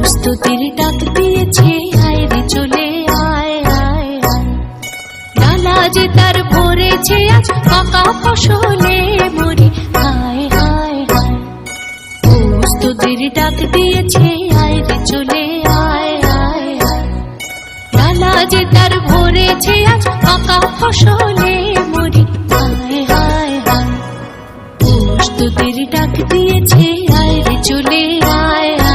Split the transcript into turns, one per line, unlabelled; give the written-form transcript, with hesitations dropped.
প্রস্তুতির ডাক দিয়েছে, আয় রে চলে আয় আয় আয়। ডালা যে তার ভরেছে আজ পাকা ফসলে মরি, হায় হায় হায়। প্রস্তুতির ডাক দিয়েছে, আয় রে চলে আয় আয় আয়। ডালা যে তার ভরেছে আজ পাকা ফসলে মরি, হায় হায় হায়। প্রস্তুতির ডাক দিয়েছে, আয় রে চলে আয়।